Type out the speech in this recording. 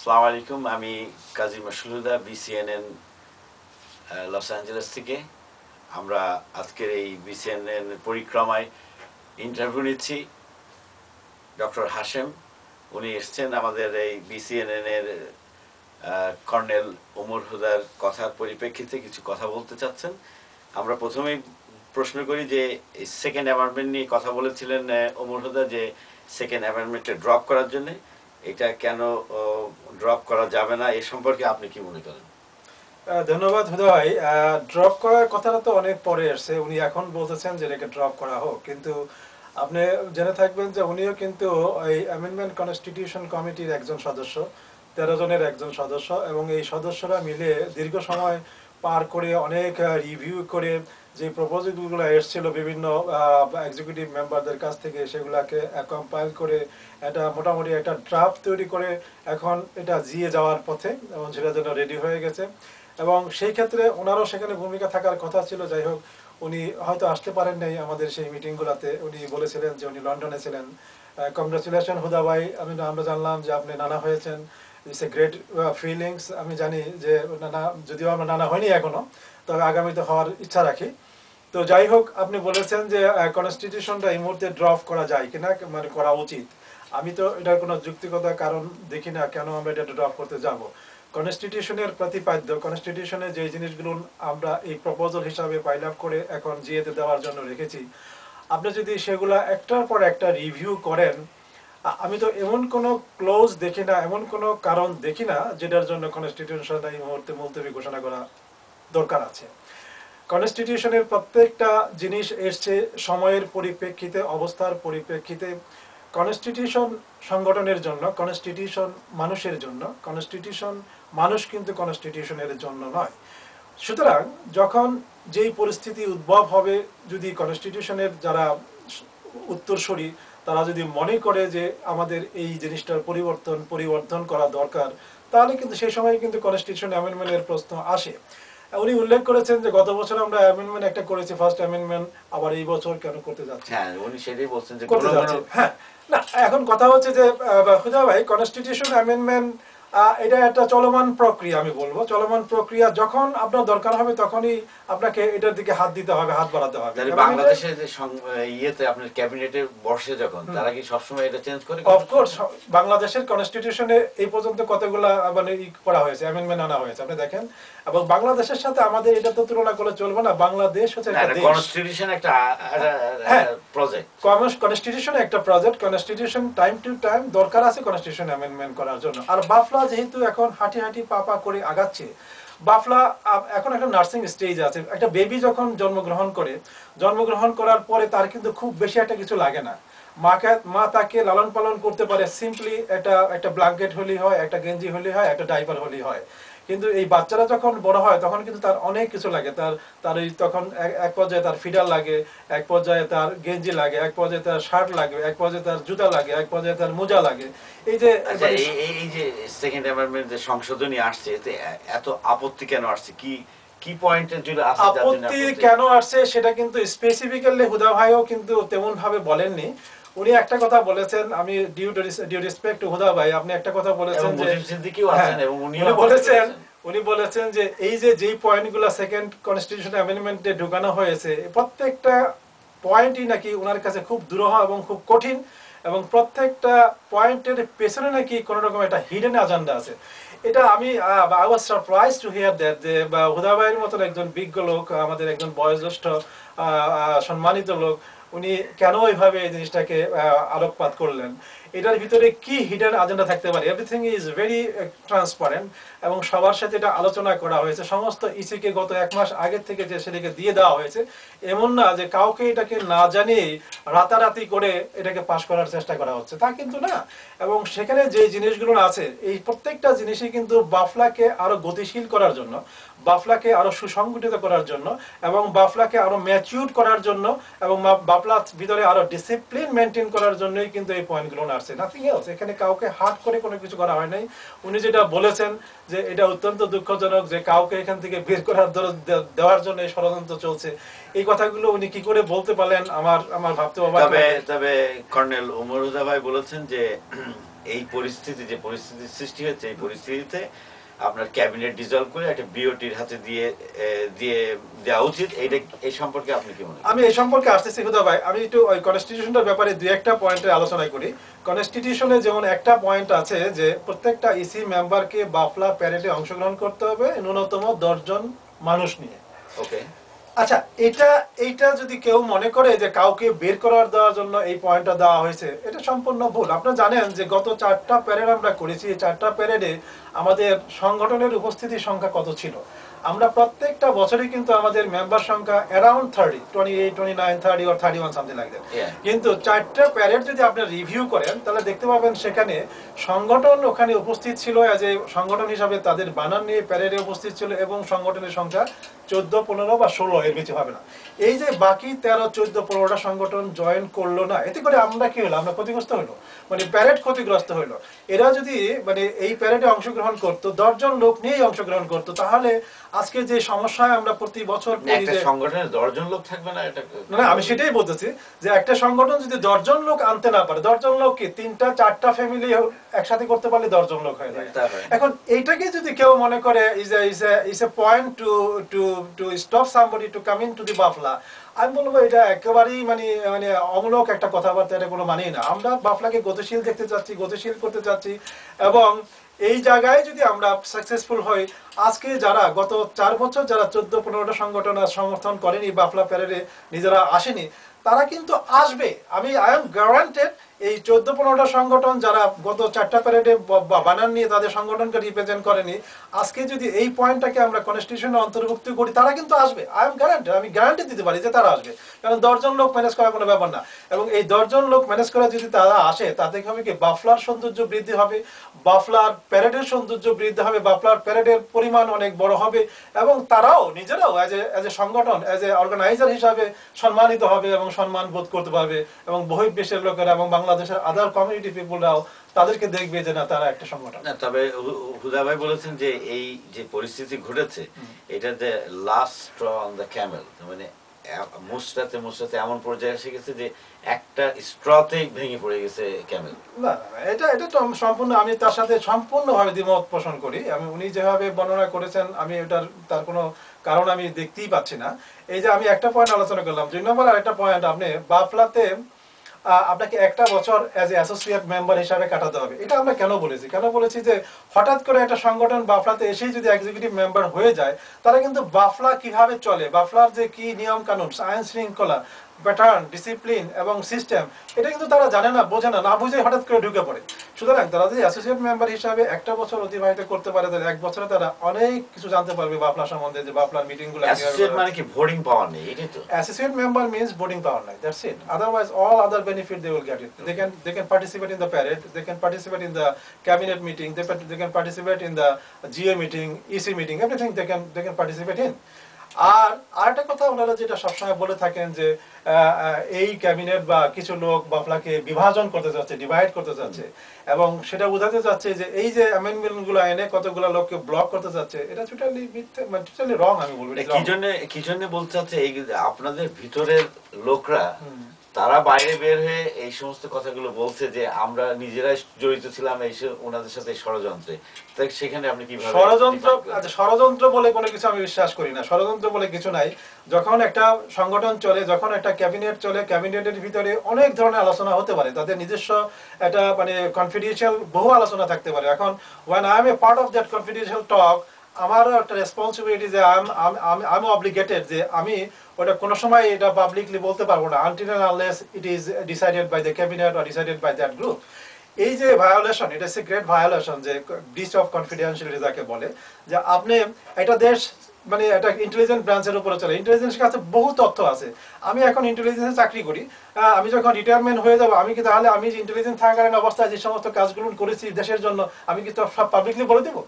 আসসালামু আলাইকুম। আমি কাজী মাসুলুদা, বিসিএনএন লস অ্যাঞ্জেলেস থেকে। আমরা আজকের এই বিসিএনএন পরিক্রমায় ইন্টারভিউ নিচ্ছি ডক্টর হাশেম। উনি এসছেন আমাদের এই বিসিএনএন এর কর্নেল ওমর হুদার কথার পরিপ্রেক্ষিতে কিছু কথা বলতে চাচ্ছেন। আমরা প্রথমেই প্রশ্ন করি যে সেকেন্ড অ্যামেন্ডমেন্ট নিয়ে কথা বলেছিলেন ওমর হুদা, যে সেকেন্ড অ্যামেন্ডমেন্টে ড্রপ করার জন্য। এটা কেন ড্রপ করা যাবে না, এ সম্পর্কে আপনি কি মনে করেন? ধন্যবাদ হুদা ভাই। ড্রপ করার কথাটা তো অনেক পরে এসছে, উনি এখন বলতেছেন যে এটাকে ড্রপ করা হোক, কিন্তু আপনি জেনে থাকবেন যে উনিও কিন্তু এই অ্যামেন্ডমেন্ট কনস্টিটিউশন কমিটির একজন সদস্য, 13 জনের একজন সদস্য, এবং এই সদস্যরা মিলে দীর্ঘ সময় পার করে অনেক রিভিউ করে যে প্রপোজালগুলো এসেছিল বিভিন্ন এক্সিকিউটিভ মেম্বারদের কাছ থেকে, সেগুলোকে কম্পাইল করে এটা মোটামুটি একটা ড্রাফট তৈরি করে এখন এটা জিয়ে যাওয়ার পথে, এবং সেটার জন্য রেডি হয়ে গেছে। এবং সেই ক্ষেত্রে ওনারও সেখানে ভূমিকা থাকার কথা ছিল। যাই হোক, উনি হয়তো আসতে পারেন নাই আমাদের সেই মিটিংগুলোতে। উনি বলেছিলেন যে উনি লন্ডনে ছিলেন। কংগ্রাচুলেশন হুদা ভাই, আমরা জানলাম যে আপনি নানা হয়েছেন। It's a great feelings. আমি জানি যে নানা, যদিও আমরা নানা হয়নি এখনো, তবে আগামীতে হওয়ার ইচ্ছা রাখি। তো যাই হোক, আপনি বলেছেন যে কনস্টিটিউশনটা এই মুহূর্তে ড্রপ করা যায় কিনা, মানে করা উচিত। আমি তো এটার কোনো যুক্তিগত কারণ দেখি না কেন আমরা এটা ড্রপ করতে যাব। কনস্টিটিউশনের প্রতিপাদ্য, কনস্টিটিউশনে যে জিনিসগুলো আমরা এই প্রপোজাল হিসাবে পাইল আপ করে এখন জিএতে দেওয়ার জন্য রেখেছি, আপনি যদি সেগুলা একটার পর একটা রিভিউ করেন, আমি তো এমন কোনো ক্লোজ দেখি না, এমন কোনো কারণ দেখি না যেটার জন্য কনস্টিটিউশনটা এই মুহূর্তে মুলতবি ঘোষণা করা দরকার আছে। কনস্টিটিউশনের প্রত্যেকটা জিনিস এসছে সময়ের পরিপ্রেক্ষিতে, অবস্থার পরিপ্রেক্ষিতে। কনস্টিটিউশন সংগঠনের জন্য, কনস্টিটিউশন মানুষের জন্য। কনস্টিটিউশন মানুষ, কিন্তু কনস্টিটিউশনের জন্য নয়। সুতরাং যখন যেই পরিস্থিতি উদ্ভব হবে, যদি কনস্টিটিউশনের যারা উত্তরসূরি তারা যদি মনে করে যে আমাদের এই জিনিসটার পরিবর্তন করা দরকার, তাহলে কিন্তু সেই সময় কিন্তু কনস্টিটিউশন অ্যামেন্ডমেন্টের প্রশ্ন আসে। উনি উল্লেখ করেছেন যে গত বছর আমরা অ্যামেন্ডমেন্ট একটা করেছি, ফার্স্ট অ্যামেন্ডমেন্ট, আবার এই বছর কেন করতে যাচ্ছে? হ্যাঁ, উনি সেটাই বলছেন যে করতে যাচ্ছে। হ্যাঁ, না, এখন কথা হচ্ছে যে খুদা ভাই, কনস্টিটিউশন অ্যামেন্ডমেন্ট এটা একটা চলমান প্রক্রিয়া। আমি বলবো চলমান প্রক্রিয়া। যখন আপনার দরকার হবে তখনই আপনাকে এটার দিকে হাত দিতে হবে, হাত বাড়াতে হবে। বাংলাদেশে যে ইয়েতে আপনার ক্যাবিনেটে বসে যখন, তারা কি সবসময় এটা চেঞ্জ করে? অফকোর্স, বাংলাদেশের কনস্টিটিউশনে এই পর্যন্ত কতগুলা মানে করা হয়েছে, অ্যামেন্ডমেন্ট আনা হয়েছে, আপনি দেখেন। এবং বাংলাদেশের সাথে আমাদের এটা তো তুলনা করলে চলবে না। বাংলাদেশ হচ্ছে একটা দেশ। কনস্টিটিউশন একটা প্রজেক্ট। কনস্টিটিউশন একটা project. Constitution time to time দরকার আছে কনস্টিটিউশন অ্যামেন্ডমেন্ট করার জন্য। আর বাফলা যেহেতু এখন হাঁটি হাঁটি পা করে আগাচ্ছে, বাফলা এখন একটা নার্সিং স্টেজ আছে। একটা বেবি যখন জন্মগ্রহণ করার পরে তার কিন্তু খুব বেশি একটা কিছু লাগে না। মা তাকে লালন পালন করতে পারে, সিম্পলি একটা ব্ল্যাঙ্কেট হলেই হয়, একটা গেঞ্জি হলেই হয়, একটা ডাইপার হলেই হয়। কিন্তু এই বাচ্চারা যখন বড় হয় তখন কিন্তু তার অনেক কিছু লাগে। তার তখন এক পর্যায়ে তার ফিডার লাগে, এক পর্যায়ে তার গেঞ্জি লাগে, এক পর্যায়ে তার শার্ট লাগে, এক পর্যায়ে তার জুতা লাগে, এক পর্যায়ে তার মোজা লাগে। এই যে সেকেন্ড অ্যামেন্ডমেন্ট যে সংশোধনী আসছে, এতে এত আপত্তি কেন আসছে? কি পয়েন্টের জন্য আপত্তি কেন আসছে সেটা কিন্তু স্পেসিফিক্যালি হুদা ভাইও কিন্তু তেমন ভাবে বলেননি। উনি একটা কথা বলেছেন, আমি ডিউ রেসপেক্ট টু হুদা ভাই, আপনি একটা কথা বলেছেন যে উনি বলেছেন যে এই যেই পয়েন্টগুলো সেকেন্ড কনস্টিটিউশন অ্যামেন্ডমেন্টে ঢুকানো হয়েছে, প্রত্যেকটা পয়েন্টই নাকি ওনার কাছে খুব দুরূহ এবং খুব কঠিন, এবং প্রত্যেকটা পয়েন্টের পেছনে নাকি কোনো রকম একটা হিডেন এজেন্ডা আছে। এটা আমি I was surprised two here that, যে হুদা ভাইয়ের মতন একজন বিজ্ঞ লোক, আমাদের একজন বয়োজ্যেষ্ঠ সম্মানিত লোক, উনি কেন এইভাবে এই জিনিসটাকে আলোকপাত করলেন। এটার ভিতরে কি হিডেন এজেন্ডা থাকতে পারে? এভরিথিং ইজ ভেরি ট্রান্সপারেন্ট, এবং সবার সাথে এটা আলোচনা করা হয়েছে। সমস্ত ইসিকে গত 1 মাস আগের থেকে যে সেটাকে দিয়ে দেওয়া হয়েছে, এমন না যে কাউকে এটাকে না জানিয়ে রাতারাতি করে এটাকে পাশ করার চেষ্টা করা হচ্ছে, তা কিন্তু না। এবং সেখানে যে জিনিসগুলো আছে, এই প্রত্যেকটা জিনিসই কিন্তু বাফলাকে আরো গতিশীল করার জন্য, বাফলাকে আরো সুসংগঠিত করার জন্য, এবং বাফলাকে আরো ম্যাচিউর করার জন্য, এবং বাফলার ভিতরে আরো ডিসিপ্লিন মেনটেন করার জন্যই কিন্তু এই পয়েন্টগুলো আসছে, নাথিং এলস। এখানে কাউকে হাত করে কোনো কিছু করা হয় নাই। উনি যেটা বলেছেন যে এটা অত্যন্ত দুঃখজনক যে কাউকে এখান থেকে বের করার দেওয়ার জন্য এই ষড়যন্ত্র চলছে, এই কথাগুলো উনি কি করে বলতে পারলেন আমার ভাবতে অবাক লাগে। তবে কর্নেল ওমর হুদা ভাই বলেছেন যে এই পরিস্থিতি যে পরিস্থিতির সৃষ্টি হয়েছে এই পরিস্থিতিতে আপনার ক্যাবিনেট ডিজলভ করে একটা বিওটির হাতে দিয়ে দেওয়া উচিত। এইটা এই সম্পর্কে আপনি কি মনে করেন? আমি এই সম্পর্কে আসতেছি হুদা ভাই, আমি একটু ওই কনস্টিটিউশনের ব্যাপারে দুই একটা পয়েন্টে আলোচনা করি। কনস্টিটিউশনে যেমন একটা পয়েন্ট আছে যে প্রত্যেকটা ইসি মেম্বারকে বাফলা প্যারেডে অংশগ্রহণ করতে হবে ন্যূনতম 10 জন মানুষ নিয়ে। ওকে, আচ্ছা, এইটা যদি কেউ মনে করে যে কাউকে বের করার দেওয়ার জন্য এই পয়েন্টটা দেওয়া হয়েছে, এটা সম্পূর্ণ ভুল। আপনারা জানেন যে গত 4টা প্যারেড আমরা করেছি, এই 4টা প্যারেডে আমাদের সংগঠনের উপস্থিতির সংখ্যা কত ছিল? আমরা প্রত্যেকটা বছরই কিন্তু আমাদের মেম্বার সংখ্যা around 30, 28, 29, 30 or 31 something like that. কিন্তু 4টা প্যারেড যদি আপনি রিভিউ করেন তাহলে দেখতে পাবেন সেখানে সংগঠন ওখানে উপস্থিত ছিল, এজ এ সংগঠন হিসাবে তাদের বানান নিয়ে প্যারেডে উপস্থিত ছিল, এবং সংগঠনের সংখ্যা 14, 15 বা 16 এর বেশি হবে না। এই যে বাকি 13, 14, 15টা সংগঠন জয়েন করলো না, এতে করে আমরা কি হলো? আমরা ক্ষতিগ্রস্ত হলো, মানে প্যারেড ক্ষতিগ্রস্ত হলো। এরা যদি মানে এই প্যারেডে অংশগ্রহণ করতো, 10 জন লোক নিয়েই অংশগ্রহণ করতো, তাহলে আজকে যে সমস্যায় আমরা প্রতি বছর একটা সংগঠনের 10 জন লোক থাকবে না, এটা না, আমি সেটাই বলতেছি যে একটা সংগঠন যদি 10 জন লোক আনতে না পারে, 10 জন লোক কি 3টা 4টা ফ্যামিলি একসাথে করতে পারলে 10 জন লোক হয়ে যায়। এখন এইটাকে যদি কেউ মনে করে is a point to stop somebody to come into the Bafla, আমি বলবো এটা একেবারেই মানে অমূলক একটা কথাবার্তা, এটা কোনো মানেই না। আমরা বাফলাকে গতিশীল দেখতে চাচ্ছি, গতিশীল করতে চাচ্ছি, এবং এই জায়গায় যদি আমরা সাকসেসফুল হই, আজকে যারা গত 4 বছর যারা 14-15টা সংগঠন সমর্থন করেনি, বাফলা প্যারেডে নিজেরা আসেনি, তারা কিন্তু আসবে। আই এম গ্যারান্টেড এই 14-15টা সংগঠন যারা গত 4টা প্যারেডে বানান নিয়ে তাদের সংগঠনকে রিপ্রেজেন্ট করেনি, আজকে যদি এই পয়েন্টটাকে আমরা কনস্টিটিউশনে অন্তর্ভুক্ত করি, তারা কিন্তু আসবে। আই এম গ্যারান্টেড, আমি গ্যারান্টি দিতে পারি যে তারা আসবে, কারণ 10 জন লোক ম্যানেজ করা কোনো ব্যাপার না। এবং এই 10 জন লোক ম্যানেজ করা যদি তারা আসে, তাতে হবে কি বাফলার সৌন্দর্য বৃদ্ধি হবে, বাফলার প্যারেডের সৌন্দর্য বৃদ্ধি হবে, বাফলার প্যারেডের পরিমাণ অনেক বড় হবে, এবং তারাও নিজেরাও এজ এ সংগঠন, এজ এ অর্গানাইজার হিসাবে সম্মানিত হবে এবং সম্মান বোধ করতে পারবে, এবং বহির্বিশ্বের লোকেরা এবং বাংলাদেশের আদার কমিউনিটি পিপলরাও তাদেরকে দেখবে যে না, তারা একটা সংগঠন। না, তবে হুদা ভাই বলেছেন যে এই যে পরিস্থিতি ঘটেছে এটা যে last straw on the Camel, মানে মুসরাতে এমন পর্যায়ে এসে গেছে যে একটা স্ট্রতেই ভেঙে পড়ে গেছে ক্যামেল। না, এটা তো সম্পূর্ণ, আমি তার সাথে সম্পূর্ণভাবে দ্বিমত পোষণ করি। উনি যেভাবে বর্ণনা করেছেন, আমি তার কোনো কারণ আমি দেখতেই পাচ্ছি না। এই যে আমি একটা পয়েন্ট আলোচনা করলাম, 2 নম্বর আরেকটা পয়েন্ট, আপনি বাফলাতে আপনাকে একটা বছর এজ এ অ্যাসোসিয়েট মেম্বার হিসাবে কাটাতে হবে। এটা আমরা কেন বলেছি যে হঠাৎ করে একটা সংগঠন বাফলাতে এসেই যদি এক্সিকিউটিভ মেম্বার হয়ে যায়, তারা কিন্তু বাফলা কিভাবে চলে, বাফলার যে কি নিয়ম কানুন, আইন শৃঙ্খলা, প্যাটার্ন, ডিসিপ্লিন এবং সিস্টেম, এটা কিন্তু তারা জানে না, বোঝে না, বুঝে হঠাৎ করে ঢুকে পড়ে। সুতরাং তারা যদি অ্যাসোসিয়েট মেম্বার হিসাবে একটা বছর অতিবাহিত করতে পারে, তাহলে 1 বছরে তারা অনেক কিছু জানতে পারবে বাফলা সম্বন্ধে, যে বাফলার মিটিংগুলো। অ্যাসোসিয়েট মানে কি ভোটিং পাওয়ার নেই, এটাই তো। Associate member means voting power, like that's it. Otherwise all other benefit they will get it. They can participate in the parade, they can participate in the cabinet meeting, they can participate in the GA meeting, EC meeting, everything they can participate in. আর আরেকটা কথা ওনারা যেটা সবসময় বলে থাকেন যে এই cabinet বা কিছু লোক বাফলাকে বিভাজন করতে যাচ্ছে, ডিভাইড করতে যাচ্ছে, এবং সেটা বোঝাতে যাচ্ছে যে এই যে অ্যামেন্ডমেন্টগুলো এনে কতগুলো লোককে ব্লক করতে যাচ্ছে, এটা টোটালি মিথ্যে, মানে টোটালি রং। আমি বলবো কি জন্য বলতে চাচ্ছে, এই আপনাদের ভিতরের লোকরা তারা বাইরে বের হয়ে এই সমস্ত কথাগুলো বলছে যে আমরা নিজেরাই জড়িত ছিলাম এই ওনাদের সাথে ষড়যন্ত্রে। তাই সেখানে আপনি কিভাবে ষড়যন্ত্র বলে কোনো কিছু আমি বিশ্বাস করি না। ষড়যন্ত্র বলে কিছু নাই। যখন একটা সংগঠন চলে, যখন একটা ক্যাবিনেট চলে, ক্যাবিনেটের ভিতরে অনেক ধরনের আলোচনা হতে পারে, তাদের নিজস্ব একটা মানে কনফিডেন্সিয়াল বহু আলোচনা থাকতে পারে। এখন when I am a part of that confidential talk, আমারও একটা রেসপন্সিবিলিটি যে আই এম অব্লিগেটেড যে আমি ওটা কোনো সময় এটা পাবলিকলি বলতে পারবো না until and unless it is decided by the cabinet or decided by that group. এই যে ভায়োলেশন, এটা হচ্ছে গ্রেট ভায়োলেশন, যে ব্রিচ অফ কনফিডেন্সিয়ালিটি যাকে বলে, যে আপনি একটা দেশ মানে একটা ইন্টেলিজেন্স ব্রাঞ্চের উপরে চলে, ইন্টেলিজেন্সের কাছে বহু তথ্য আছে। আমি এখন ইন্টেলিজেন্সে চাকরি করি, আমি যখন রিটায়ারমেন্ট হয়ে যাবো, আমি কি তাহলে আমি যে ইন্টেলিজেন্স থাকাকালীন অবস্থায় যে সমস্ত কাজগুলো করেছি দেশের জন্য, আমি কি তো সব পাবলিকলি বলে দেবো?